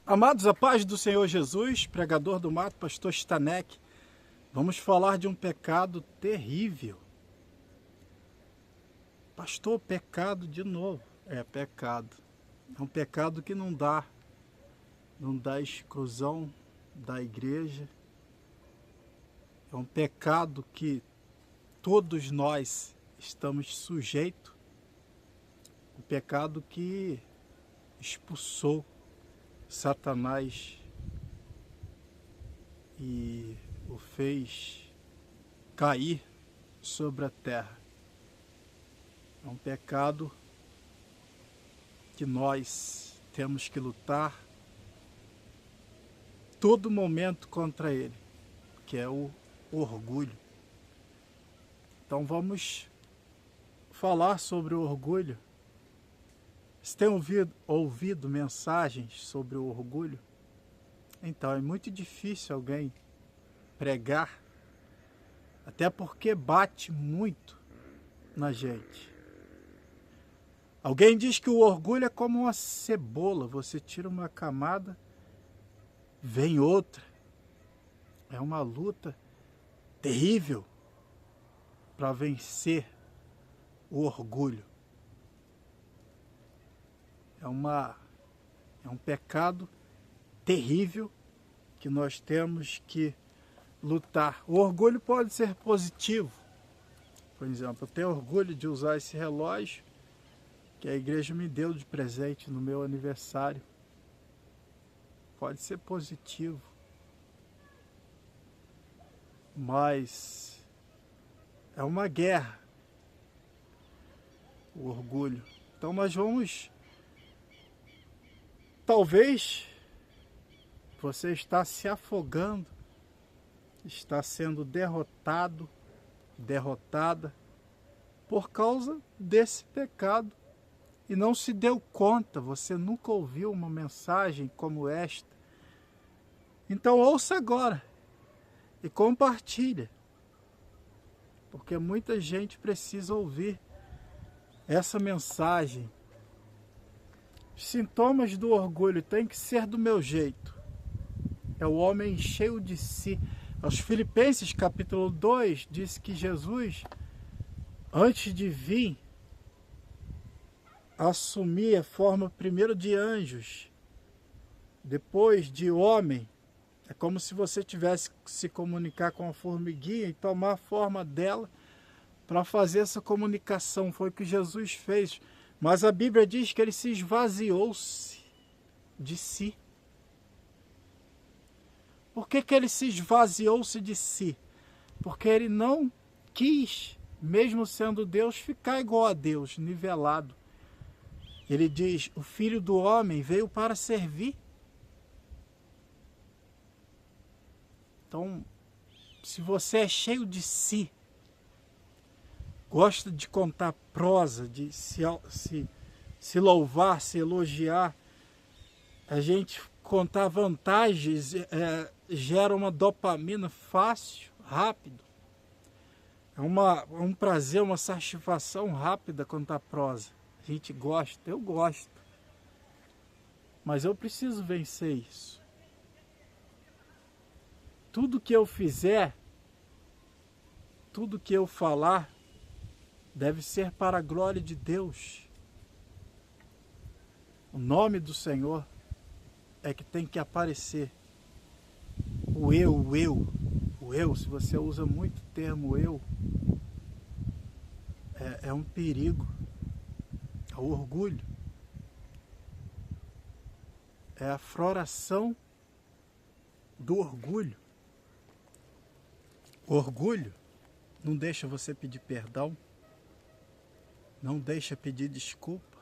Amados, a paz do Senhor Jesus, pregador do mato, pastor Stanek, vamos falar de um pecado terrível. Pastor, pecado de novo. É pecado. É um pecado que não dá exclusão da igreja. É um pecado que todos nós estamos sujeitos. O pecado que expulsou Satanás e o fez cair sobre a terra. É um pecado que nós temos que lutar todo momento contra ele, que é o orgulho. Então vamos falar sobre o orgulho. Você tem ouvido mensagens sobre o orgulho? Então é muito difícil alguém pregar, até porque bate muito na gente. Alguém diz que o orgulho é como uma cebola, você tira uma camada, vem outra. É uma luta terrível para vencer o orgulho. É um pecado terrível que nós temos que lutar. O orgulho pode ser positivo. Por exemplo, eu tenho orgulho de usar esse relógio que a igreja me deu de presente no meu aniversário. Pode ser positivo. Mas é uma guerra, o orgulho. Então nós vamos... Talvez você está se afogando, está sendo derrotado, derrotada por causa desse pecado e não se deu conta, você nunca ouviu uma mensagem como esta. Então ouça agora e compartilhe, porque muita gente precisa ouvir essa mensagem. Os sintomas do orgulho têm que ser do meu jeito. É o homem cheio de si. Aos Filipenses capítulo 2 diz que Jesus, antes de vir, assumia a forma primeiro de anjos, depois de homem. É como se você tivesse que se comunicar com a formiguinha e tomar a forma dela para fazer essa comunicação. Foi o que Jesus fez. Mas a Bíblia diz que ele se esvaziou-se de si. Por que ele se esvaziou-se de si? Porque ele não quis, mesmo sendo Deus, ficar igual a Deus, nivelado. Ele diz, o Filho do Homem veio para servir. Então, se você é cheio de si, gosta de contar prosa, de se louvar, se elogiar, a gente contar vantagens gera uma dopamina fácil, rápido. É um prazer, uma satisfação rápida contar prosa. A gente gosta, eu gosto. Mas eu preciso vencer isso. Tudo que eu fizer, tudo que eu falar, deve ser para a glória de Deus. O nome do Senhor é que tem que aparecer. O eu, se você usa muito o termo eu, é um perigo. É o orgulho. É a floração do orgulho. O orgulho não deixa você pedir perdão, não deixa pedir desculpa,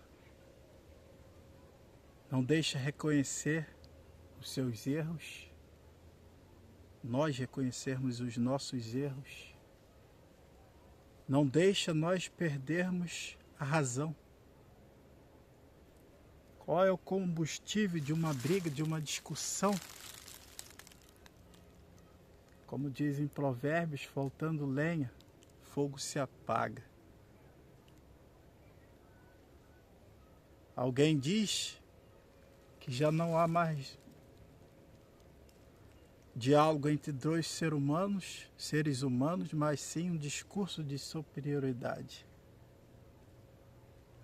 não deixa reconhecer os seus erros, nós reconhecermos os nossos erros, não deixa nós perdermos a razão. Qual é o combustível de uma briga, de uma discussão? Como dizem Provérbios, faltando lenha, fogo se apaga. Alguém diz que já não há mais diálogo entre dois seres humanos, mas sim um discurso de superioridade.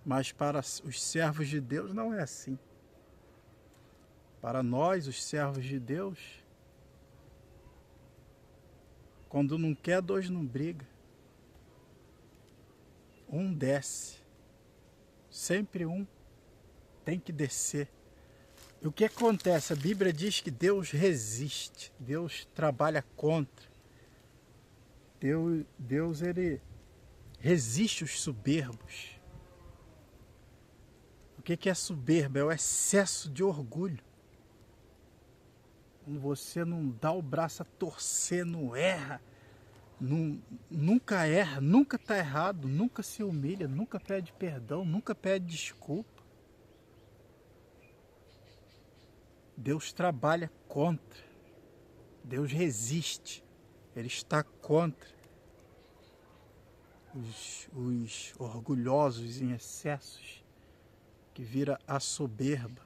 Mas para os servos de Deus não é assim. Para nós, os servos de Deus, quando não quer, dois não briga. Um desce. Sempre um tem que descer. E o que acontece? A Bíblia diz que Deus resiste. Deus trabalha contra. Deus ele resiste os soberbos. O que é soberba? É o excesso de orgulho. Quando você não dá o braço a torcer, não erra, nunca erra, nunca está errado, nunca se humilha, nunca pede perdão, nunca pede desculpa. Deus trabalha contra. Deus resiste. Ele está contra os orgulhosos em excessos, que vira a soberba.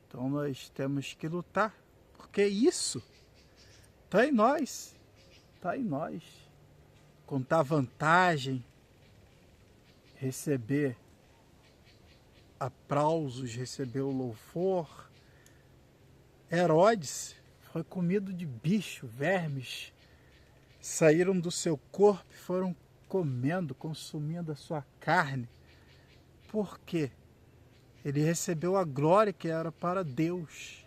Então nós temos que lutar, porque isso está em nós, está em nós. Contar vantagem, receber aplausos, receber o louvor. Herodes foi comido de bicho, vermes, saíram do seu corpo e foram comendo, consumindo a sua carne. Por quê? Ele recebeu a glória que era para Deus.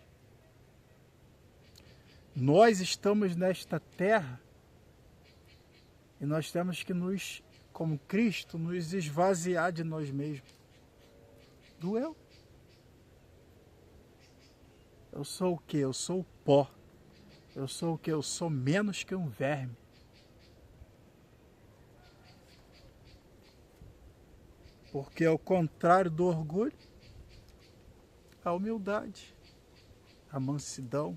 Nós estamos nesta terra e nós temos que como Cristo, nos esvaziar de nós mesmos. Do eu. Eu sou o quê? Eu sou o pó. Eu sou o quê? Eu sou menos que um verme. Porque ao contrário do orgulho, a humildade, a mansidão,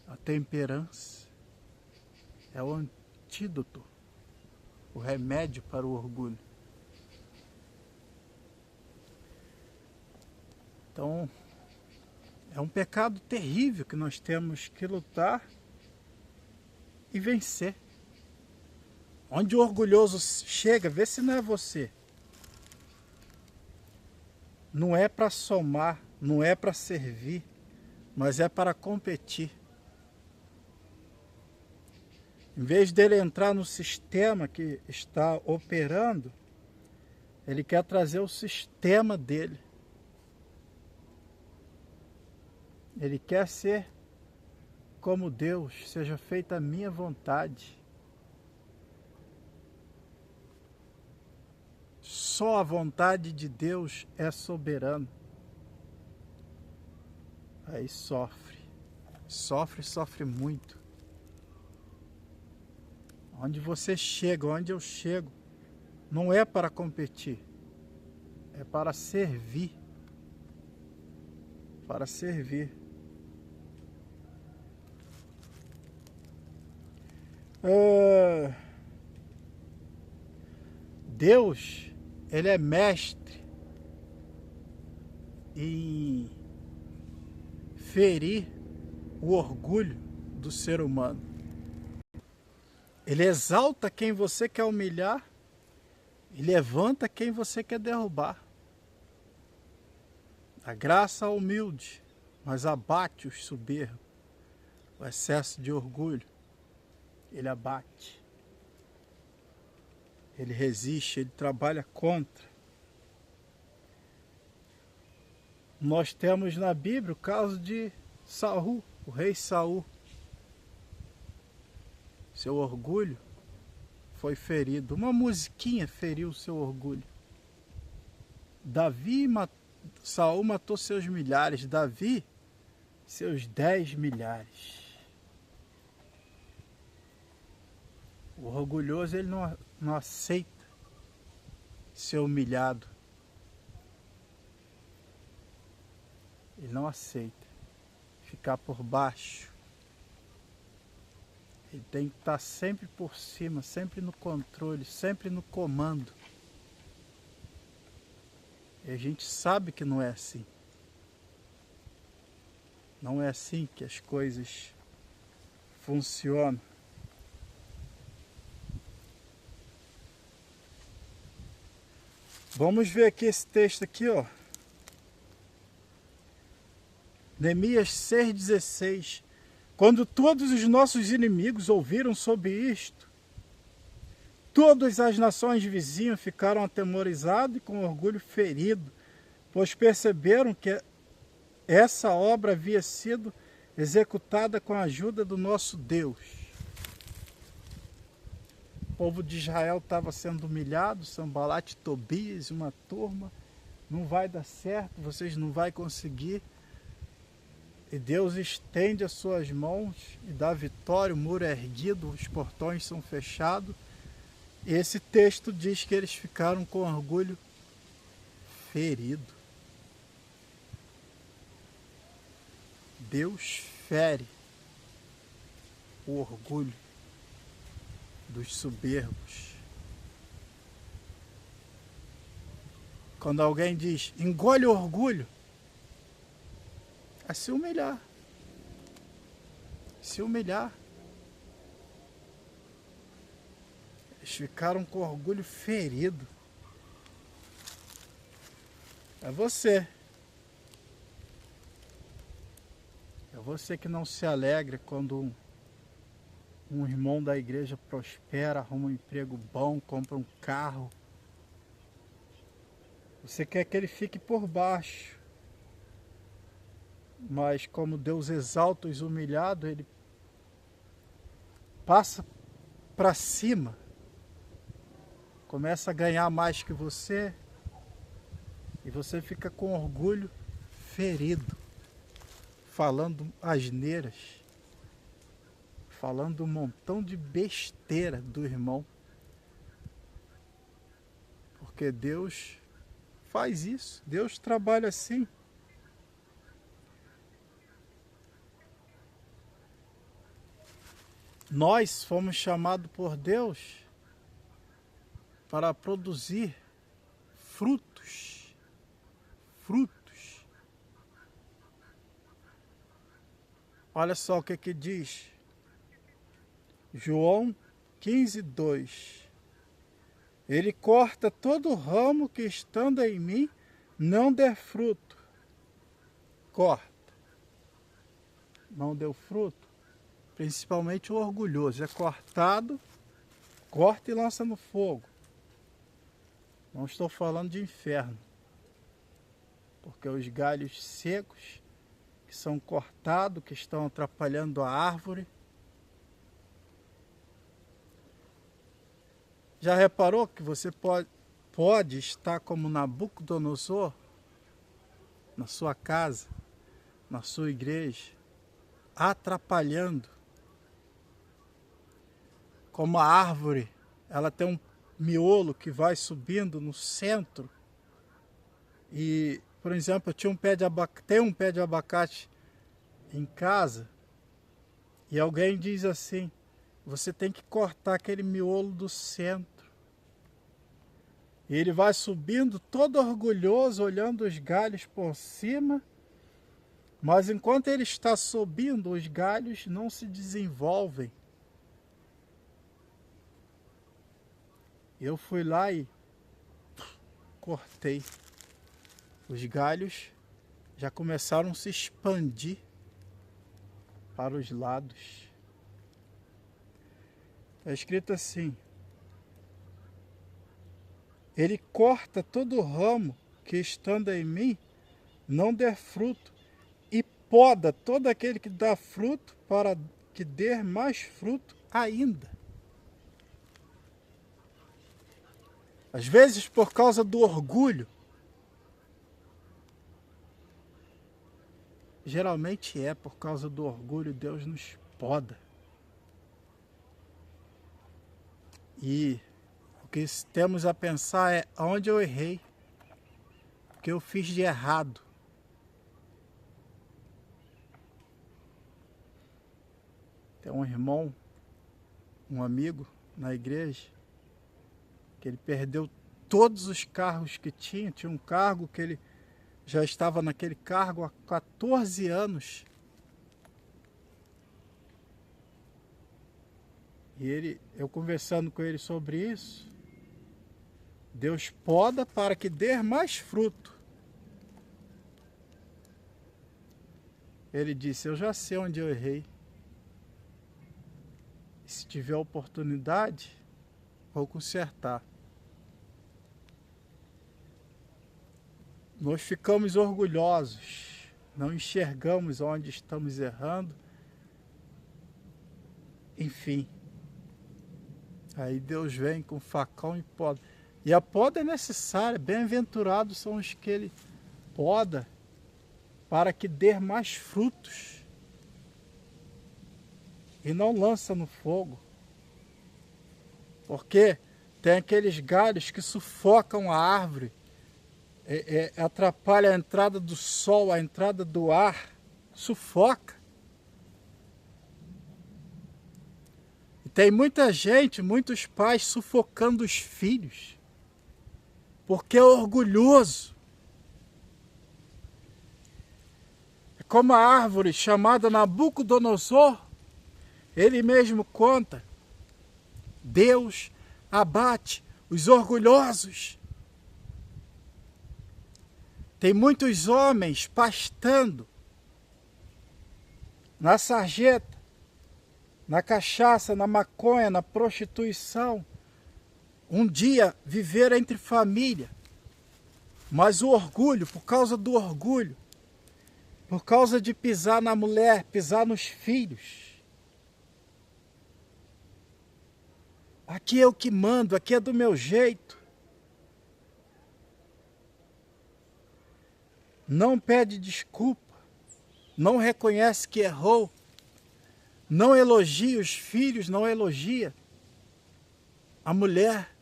a temperança é o antídoto, o remédio para o orgulho. Então, é um pecado terrível que nós temos que lutar e vencer. Onde o orgulhoso chega, vê se não é você. Não é para somar, não é para servir, mas é para competir. Em vez dele entrar no sistema que está operando, ele quer trazer o sistema dele. Ele quer ser como Deus, seja feita a minha vontade. Só a vontade de Deus é soberana. Aí sofre. Sofre muito. Onde você chega, onde eu chego, não é para competir. É para servir. Para servir. Deus, ele é mestre em ferir o orgulho do ser humano. Ele exalta quem você quer humilhar e levanta quem você quer derrubar. A graça humilde, mas abate os soberbos. O excesso de orgulho, ele abate. Ele resiste, ele trabalha contra. Nós temos na Bíblia o caso de Saul, o rei Saul. Seu orgulho foi ferido. Uma musiquinha feriu o seu orgulho. Saul matou seus milhares. Davi, seus 10 milhares. O orgulhoso, ele não aceita ser humilhado. Ele não aceita ficar por baixo. Ele tem que estar sempre por cima, sempre no controle, sempre no comando. E a gente sabe que não é assim. Não é assim que as coisas funcionam. Vamos ver aqui esse texto aqui, ó. Neemias 6,16. Quando todos os nossos inimigos ouviram sobre isto, todas as nações vizinhas ficaram atemorizadas e com orgulho ferido, pois perceberam que essa obra havia sido executada com a ajuda do nosso Deus. O povo de Israel estava sendo humilhado, Sanbalat e Tobias, uma turma, não vai dar certo, vocês não vão conseguir. E Deus estende as suas mãos e dá vitória, o muro é erguido, os portões são fechados. E esse texto diz que eles ficaram com orgulho ferido. Deus fere o orgulho dos soberbos. Quando alguém diz, engole o orgulho, é se humilhar. Se humilhar. Eles ficaram com orgulho ferido. É você. É você que não se alegra quando um irmão da igreja prospera, arruma um emprego bom, compra um carro. Você quer que ele fique por baixo. Mas como Deus exalta os humilhados, ele passa para cima. Começa a ganhar mais que você. E você fica com orgulho ferido. Falando asneiras. Falando um montão de besteira do irmão. Porque Deus faz isso. Deus trabalha assim. Nós fomos chamados por Deus para produzir frutos. Frutos. Olha só o que diz. João 15:2. Ele corta todo ramo que estando em mim não der fruto. Corta. Não deu fruto. Principalmente o orgulhoso, é cortado, corta e lança no fogo. Não estou falando de inferno, porque os galhos secos que são cortados, que estão atrapalhando a árvore. Já reparou que você pode estar como Nabucodonosor na sua casa, na sua igreja, atrapalhando? Como a árvore, ela tem um miolo que vai subindo no centro. E, por exemplo, eu tinha tenho um pé de abacate em casa. E alguém diz assim, você tem que cortar aquele miolo do centro. E ele vai subindo todo orgulhoso, olhando os galhos por cima. Mas enquanto ele está subindo, os galhos não se desenvolvem. Eu fui lá e cortei. Os galhos já começaram a se expandir para os lados. Está escrito assim: ele corta todo o ramo que estando em mim não der fruto, e poda todo aquele que dá fruto para que dê mais fruto ainda. Às vezes, por causa do orgulho, geralmente é por causa do orgulho, Deus nos poda. E o que temos a pensar é onde eu errei, o que eu fiz de errado. Tem um irmão, um amigo na igreja, que ele perdeu todos os carros que tinha um cargo que ele já estava naquele cargo há 14 anos E eu conversando com ele sobre isso, Deus poda para que dê mais fruto. Ele disse, eu já sei onde eu errei. E se tiver oportunidade, vou consertar. Nós ficamos orgulhosos, não enxergamos onde estamos errando. Enfim, aí Deus vem com facão e poda. E a poda é necessária, bem-aventurados são os que Ele poda para que dê mais frutos. E não lança no fogo. Porque tem aqueles galhos que sufocam a árvore, atrapalha a entrada do sol, a entrada do ar, sufoca. E tem muita gente, muitos pais sufocando os filhos, porque é orgulhoso. É como a árvore chamada Nabucodonosor, ele mesmo conta, Deus abate os orgulhosos. Tem muitos homens pastando na sarjeta, na cachaça, na maconha, na prostituição. Um dia viver entre família, mas o orgulho, por causa do orgulho, por causa de pisar na mulher, pisar nos filhos. Aqui é o que mando, aqui é do meu jeito. Não pede desculpa, não reconhece que errou, não elogia os filhos, não elogia a mulher.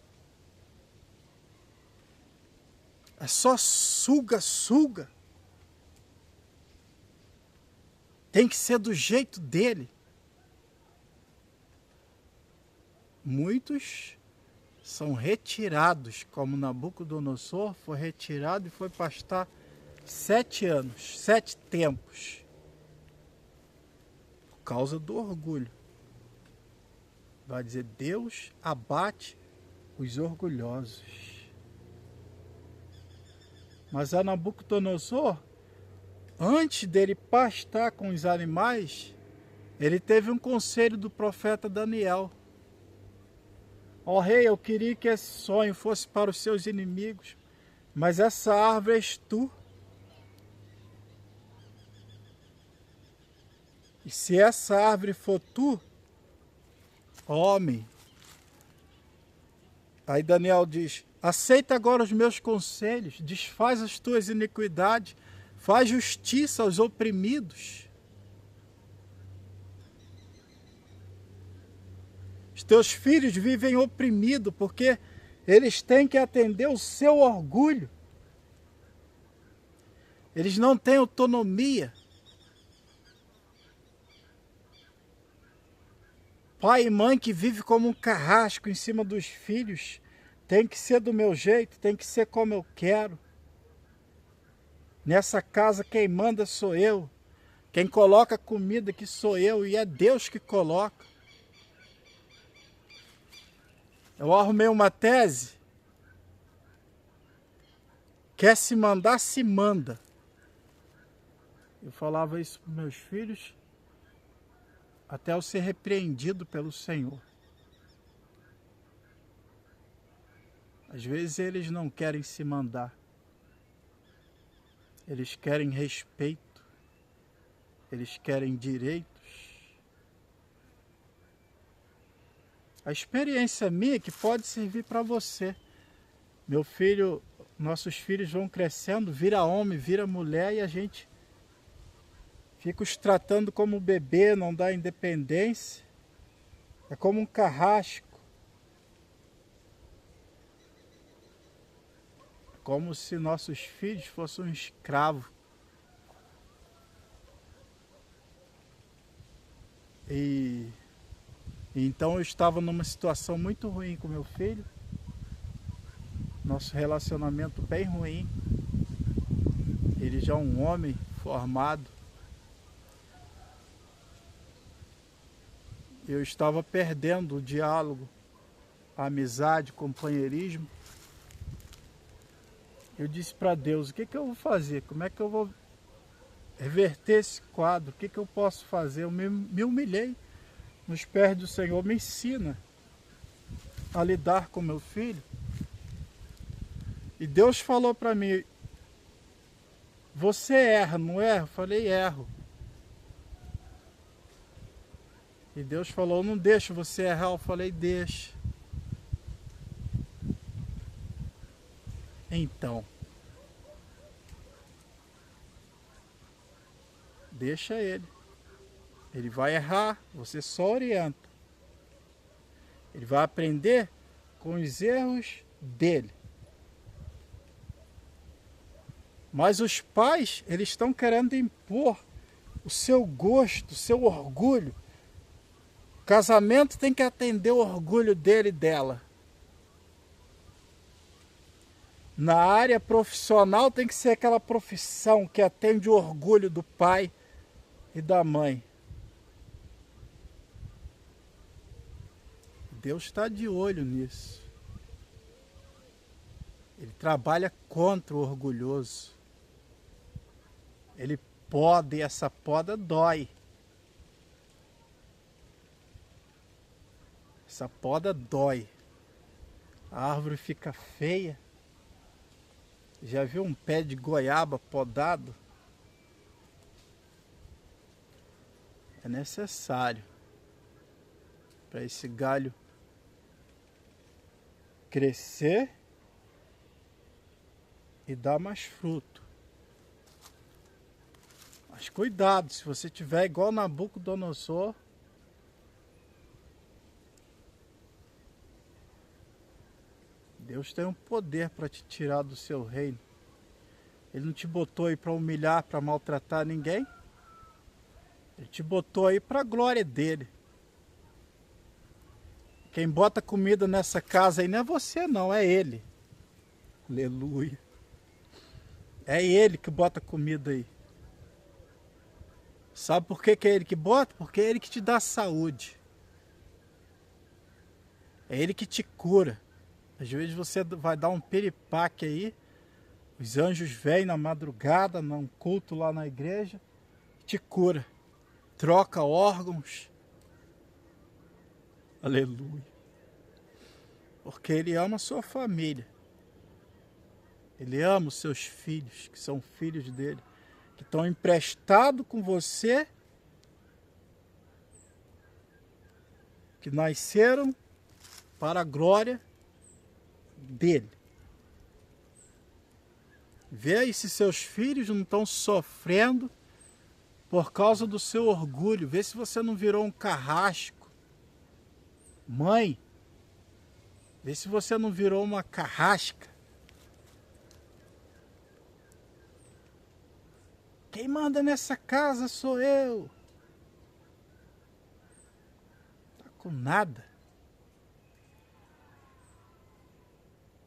É só suga, suga. Tem que ser do jeito dele. Muitos são retirados, como Nabucodonosor foi retirado e foi pastar 7 anos, 7 tempos, por causa do orgulho. Vai dizer, Deus abate os orgulhosos. Mas a Nabucodonosor, antes dele pastar com os animais, ele teve um conselho do profeta Daniel. Ó rei, eu queria que esse sonho fosse para os seus inimigos, mas essa árvore és tu. E se essa árvore for tu, homem, aí Daniel diz, aceita agora os meus conselhos, desfaz as tuas iniquidades, faz justiça aos oprimidos. Os teus filhos vivem oprimidos porque eles têm que atender o seu orgulho. Eles não têm autonomia. Pai e mãe que vive como um carrasco em cima dos filhos, tem que ser do meu jeito, tem que ser como eu quero. Nessa casa quem manda sou eu, quem coloca comida aqui sou eu e é Deus que coloca. Eu arrumei uma tese, quer se mandar, se manda. Eu falava isso para meus filhos, até eu ser repreendido pelo Senhor. Às vezes eles não querem se mandar. Eles querem respeito. Eles querem direitos. A experiência minha é que pode servir para você. Meu filho, nossos filhos vão crescendo, vira homem, vira mulher e a gente fica os tratando como bebê, não dá independência. É como um carrasco. Como se nossos filhos fossem um escravo. E então eu estava numa situação muito ruim com meu filho. Nosso relacionamento bem ruim. Ele já é um homem formado. eu estava perdendo o diálogo, a amizade, o companheirismo. Eu disse para Deus, o que eu vou fazer? Como é que eu vou reverter esse quadro? O que eu posso fazer? Eu me humilhei nos pés do Senhor. Me ensina a lidar com meu filho. E Deus falou para mim, você erra, não erra? Eu falei, erro. E Deus falou, não deixa você errar. Eu falei, deixa. Então, deixa ele. Ele vai errar, você só orienta. Ele vai aprender com os erros dele. Mas os pais, eles estão querendo impor o seu gosto, o seu orgulho. O casamento tem que atender o orgulho dele e dela. Na área profissional tem que ser aquela profissão que atende o orgulho do pai e da mãe. Deus está de olho nisso. Ele trabalha contra o orgulhoso. Ele poda e essa poda dói. Essa poda dói. A árvore fica feia. Já viu um pé de goiaba podado? É necessário para esse galho crescer e dar mais fruto. Mas cuidado, se você tiver igual Nabucodonosor, Deus tem um poder para te tirar do seu reino. Ele não te botou aí para humilhar, para maltratar ninguém. Ele te botou aí para a glória dele. Quem bota comida nessa casa aí não é você não, é ele. Aleluia. É ele que bota comida aí. Sabe por que é ele que bota? Porque é ele que te dá saúde. É ele que te cura. Às vezes você vai dar um piripaque aí, os anjos vêm na madrugada, num culto lá na igreja, te cura. Troca órgãos. Aleluia. Porque ele ama a sua família. Ele ama os seus filhos, que são filhos dele, que estão emprestados com você, que nasceram para a glória dele. Vê aí se seus filhos não estão sofrendo por causa do seu orgulho. Vê se você não virou um carrasco. Mãe, vê se você não virou uma carrasca. Quem manda nessa casa sou eu. Tá com nada.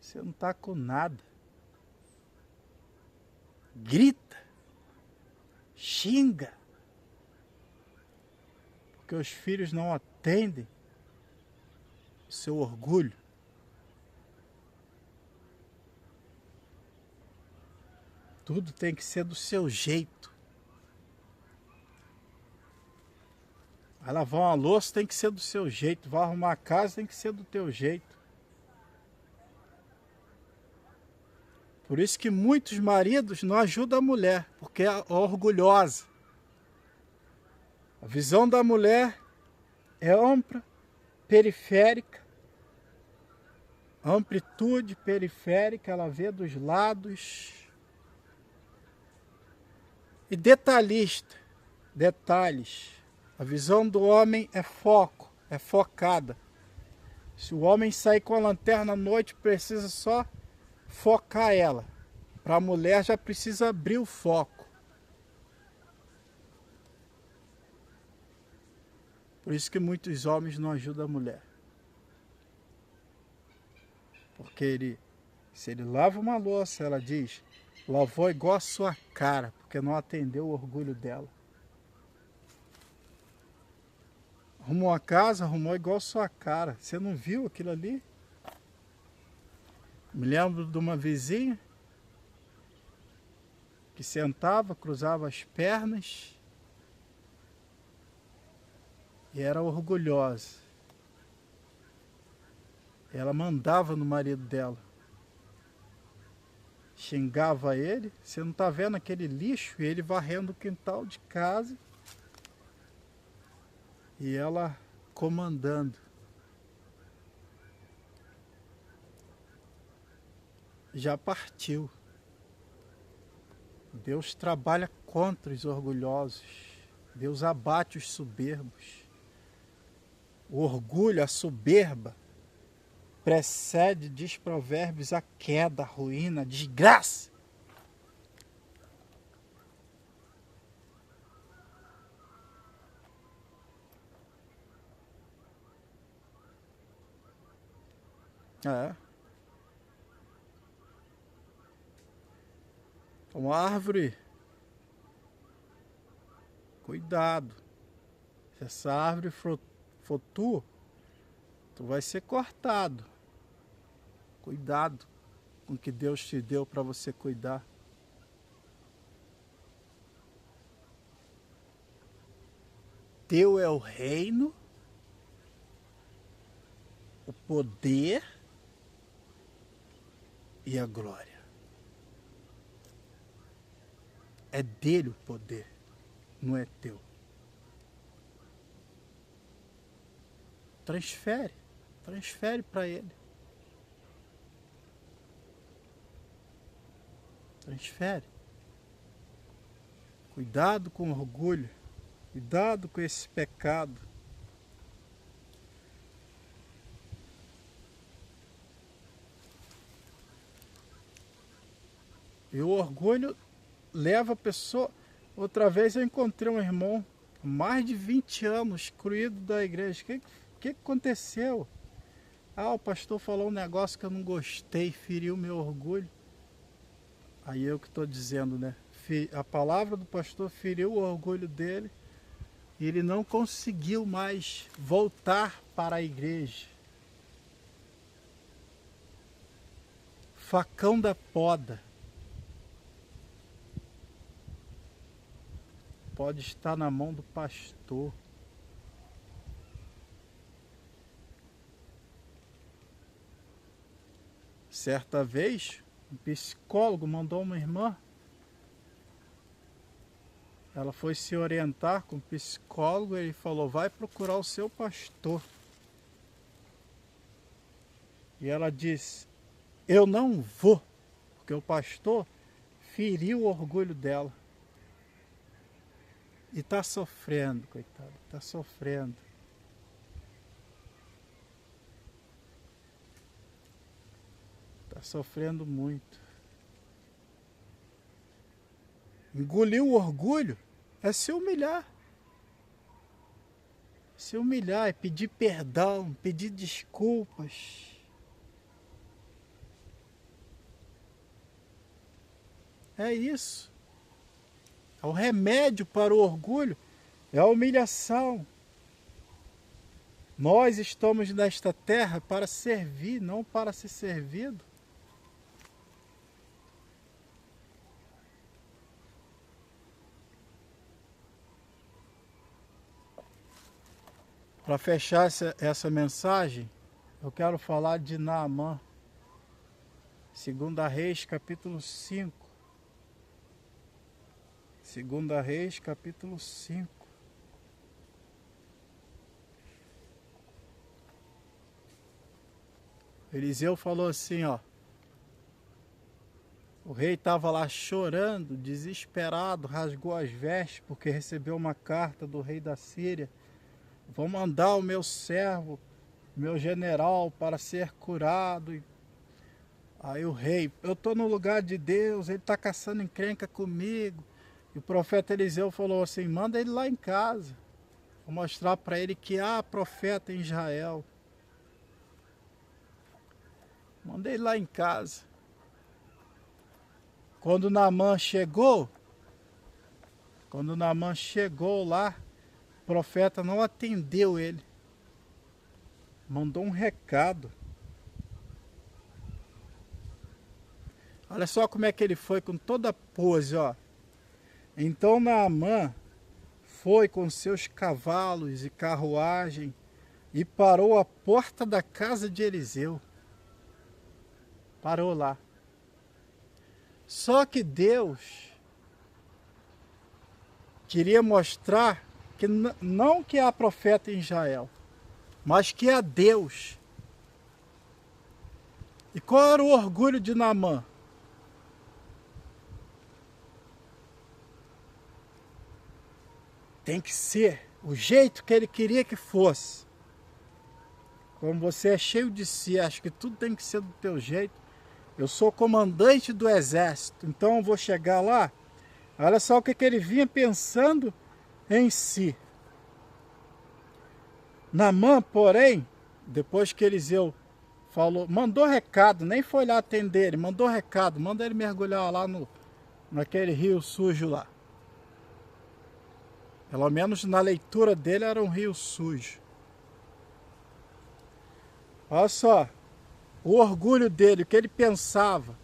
Você não tá com nada. Grita. Xinga. Porque os filhos não atendem o seu orgulho. Tudo tem que ser do seu jeito. Vai lavar uma louça, tem que ser do seu jeito. Vai arrumar a casa, tem que ser do teu jeito. Por isso que muitos maridos não ajudam a mulher, porque é orgulhosa. A visão da mulher é ampla, periférica. Amplitude periférica, ela vê dos lados. E detalhista, detalhes. A visão do homem é foco, é focada. Se o homem sair com a lanterna à noite, precisa só focar ela. Para a mulher já precisa abrir o foco. Por isso que muitos homens não ajudam a mulher. Porque se ele lava uma louça, ela diz, lavou igual a sua cara, porque não atendeu o orgulho dela. Arrumou a casa, arrumou igual sua cara. Você não viu aquilo ali? Me lembro de uma vizinha que sentava, cruzava as pernas e era orgulhosa. Ela mandava no marido dela. Xingava ele. Você não tá vendo aquele lixo? E ele varrendo o quintal de casa. E ela comandando. Já partiu. Deus trabalha contra os orgulhosos. Deus abate os soberbos. O orgulho, a soberba, precede, diz Provérbios, a queda, a ruína, a desgraça. É. Uma árvore, cuidado. Se essa árvore for tu vai ser cortado. Cuidado com o que Deus te deu para você cuidar. Teu é o reino, o poder e a glória. É dele o poder, não é teu. Transfere para ele. Transfere. Cuidado com o orgulho, cuidado com esse pecado. E o orgulho leva a pessoa... Outra vez eu encontrei um irmão, mais de 20 anos, excluído da igreja. O que aconteceu? Ah, o pastor falou um negócio que eu não gostei, feriu meu orgulho. Aí eu que estou dizendo, né? A palavra do pastor feriu o orgulho dele e ele não conseguiu mais voltar para a igreja. Facão da poda. Pode estar na mão do pastor. Certa vez, um psicólogo mandou uma irmã. Ela foi se orientar com o psicólogo e ele falou, vai procurar o seu pastor. E ela disse, eu não vou, porque o pastor feriu o orgulho dela. E está sofrendo, coitado, está sofrendo. Está sofrendo muito. Engolir o orgulho é se humilhar. Se humilhar é pedir perdão, pedir desculpas. É isso. O remédio para o orgulho é a humilhação. Nós estamos nesta terra para servir, não para ser servido. Para fechar essa mensagem, eu quero falar de Naamã. 2 Reis, capítulo 5. 2 Reis, capítulo 5. Eliseu falou assim, ó. O rei estava lá chorando, desesperado, rasgou as vestes porque recebeu uma carta do rei da Síria. Vou mandar o meu servo, meu general, para ser curado. Aí o rei, eu estou no lugar de Deus, ele está caçando encrenca comigo. E o profeta Eliseu falou assim, manda ele lá em casa. Vou mostrar para ele que há profeta em Israel. Manda ele lá em casa. Quando Naamã chegou lá, profeta não atendeu ele. Mandou um recado. Olha só como é que ele foi com toda a pose, ó. Então Naamã foi com seus cavalos e carruagem e parou à porta da casa de Eliseu. Parou lá. Só que Deus queria mostrar que não que há profeta em Israel, mas que há Deus. E qual era o orgulho de Naamã? Tem que ser o jeito que ele queria que fosse. Como você é cheio de si, acha que tudo tem que ser do teu jeito. Eu sou comandante do exército, então eu vou chegar lá. Olha só o que ele vinha pensando em si. Naamã, porém, depois que Eliseu falou, mandou recado, nem foi lá atender ele, mandou recado, manda ele mergulhar lá naquele rio sujo lá. Pelo menos na leitura dele era um rio sujo. Olha só, o orgulho dele, o que ele pensava.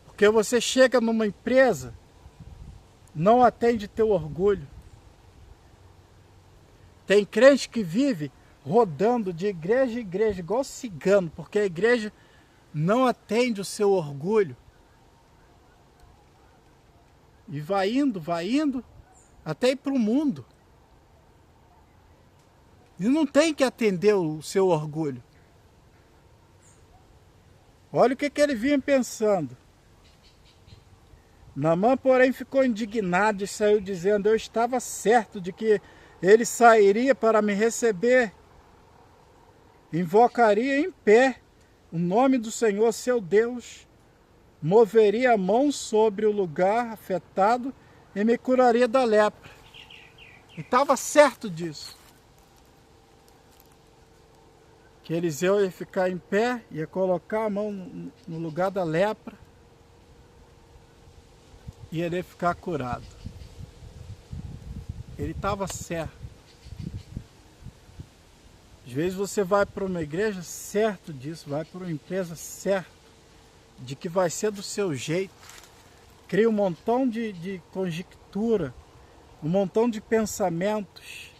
Porque você chega numa empresa, não atende teu orgulho. Tem crente que vive rodando de igreja em igreja, igual cigano, porque a igreja não atende o seu orgulho. E vai indo, até ir para o mundo. E não tem que atender o seu orgulho. Olha o que ele vinha pensando. Naamã, porém, ficou indignado e saiu dizendo, eu estava certo de que ele sairia para me receber. Invocaria em pé o nome do Senhor, seu Deus, moveria a mão sobre o lugar afetado e me curaria da lepra. E estava certo disso. Que Eliseu ia ficar em pé, ia colocar a mão no lugar da lepra e ele ia ficar curado. Ele estava certo. Às vezes você vai para uma igreja certo disso, vai para uma empresa certo de que vai ser do seu jeito. Cria um montão de conjectura, um montão de pensamentos.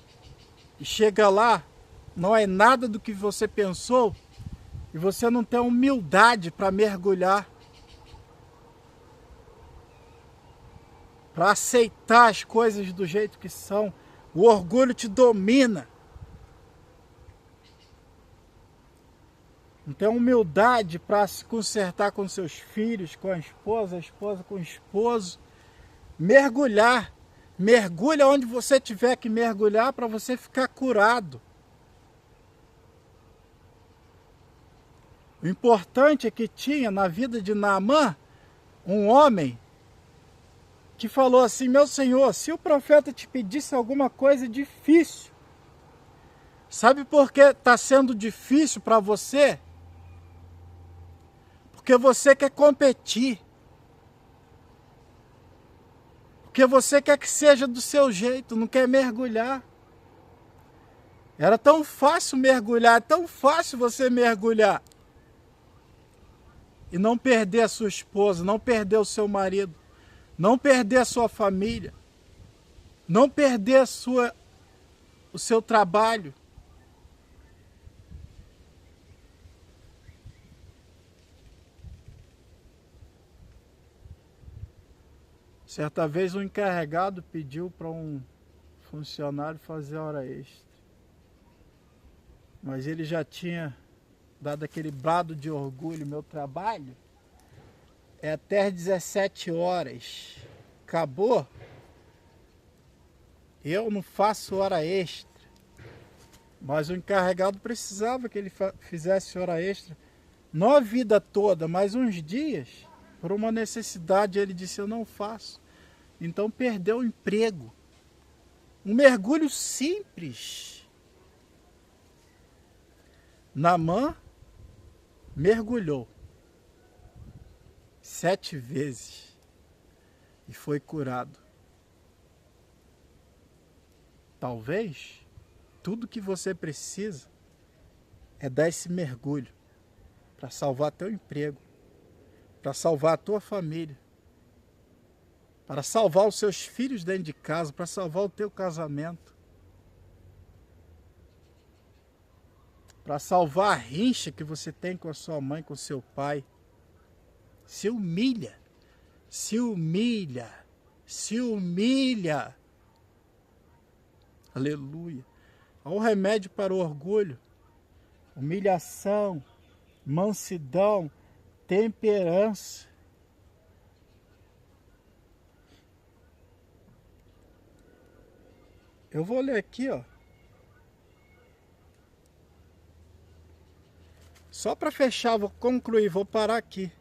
E chega lá, não é nada do que você pensou e você não tem humildade para mergulhar, para aceitar as coisas do jeito que são. O orgulho te domina. Não tem humildade para se consertar com seus filhos, com a esposa com o esposo. Mergulhar. Mergulha onde você tiver que mergulhar para você ficar curado. O importante é que tinha na vida de Naamã um homem que falou assim, meu senhor, se o profeta te pedisse alguma coisa difícil, sabe por que está sendo difícil para você? Porque você quer competir. Porque você quer que seja do seu jeito, não quer mergulhar. Era tão fácil mergulhar, tão fácil você mergulhar. E não perder a sua esposa, não perder o seu marido, não perder a sua família, não perder o seu trabalho. Certa vez um encarregado pediu para um funcionário fazer hora extra. Mas ele já tinha dado aquele brado de orgulho, meu trabalho é até às 17 horas. Acabou? Eu não faço hora extra. Mas o encarregado precisava que ele fizesse hora extra. Não a vida toda, mas uns dias. Por uma necessidade, ele disse, eu não faço. Então perdeu o emprego. Um mergulho simples. Naamã mergulhou 7 vezes e foi curado. Talvez tudo que você precisa é dar esse mergulho para salvar teu emprego, para salvar a tua família, para salvar os seus filhos dentro de casa, para salvar o teu casamento, para salvar a rincha que você tem com a sua mãe, com o seu pai. Se humilha, se humilha, se humilha. Aleluia. Olha o remédio para o orgulho: humilhação, mansidão, temperança. Eu vou ler aqui, ó. Só para fechar, vou concluir, vou parar aqui.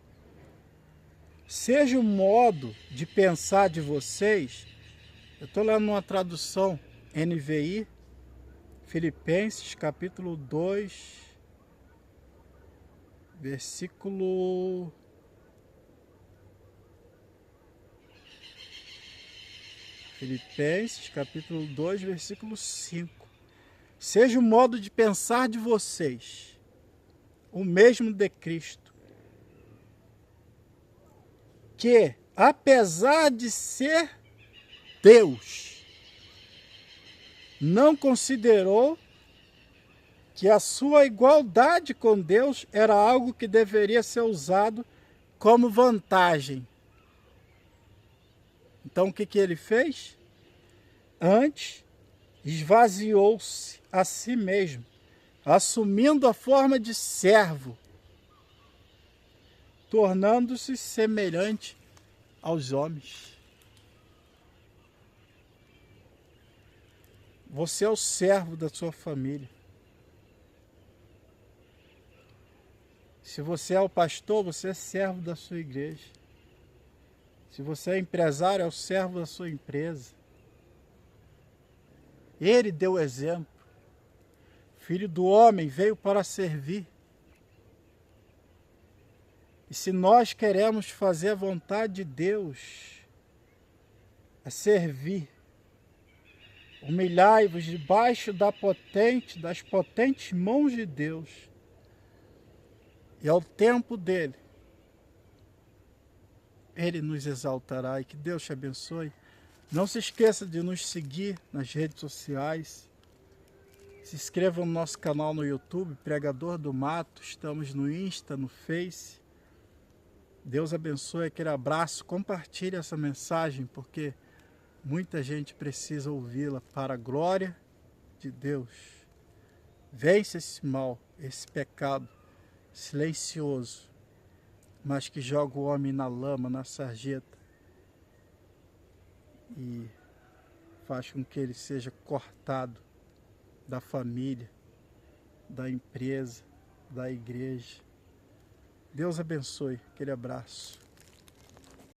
Seja o modo de pensar de vocês. Eu estou lendo uma tradução NVI, Filipenses, capítulo 2, versículo... Filipenses, capítulo 2, versículo 5. Seja o modo de pensar de vocês o mesmo de Cristo, que, apesar de ser Deus, não considerou que a sua igualdade com Deus era algo que deveria ser usado como vantagem. Então o que ele fez? Antes, esvaziou-se a si mesmo, assumindo a forma de servo, tornando-se semelhante aos homens. Você é o servo da sua família. Se você é o pastor, você é servo da sua igreja. Se você é empresário, é o servo da sua empresa. Ele deu o exemplo. Filho do homem veio para servir. E se nós queremos fazer a vontade de Deus, é servir. Humilhai-vos debaixo das potentes mãos de Deus. E ao tempo dele, ele nos exaltará. E que Deus te abençoe. Não se esqueça de nos seguir nas redes sociais. Se inscreva no nosso canal no YouTube, Pregador do Mato. Estamos no Insta, no Face. Deus abençoe, aquele abraço. Compartilhe essa mensagem, porque muita gente precisa ouvi-la para a glória de Deus. Vence esse mal, esse pecado silencioso, mas que joga o homem na lama, na sarjeta, e faz com que ele seja cortado da família, da empresa, da igreja. Deus abençoe. Aquele abraço.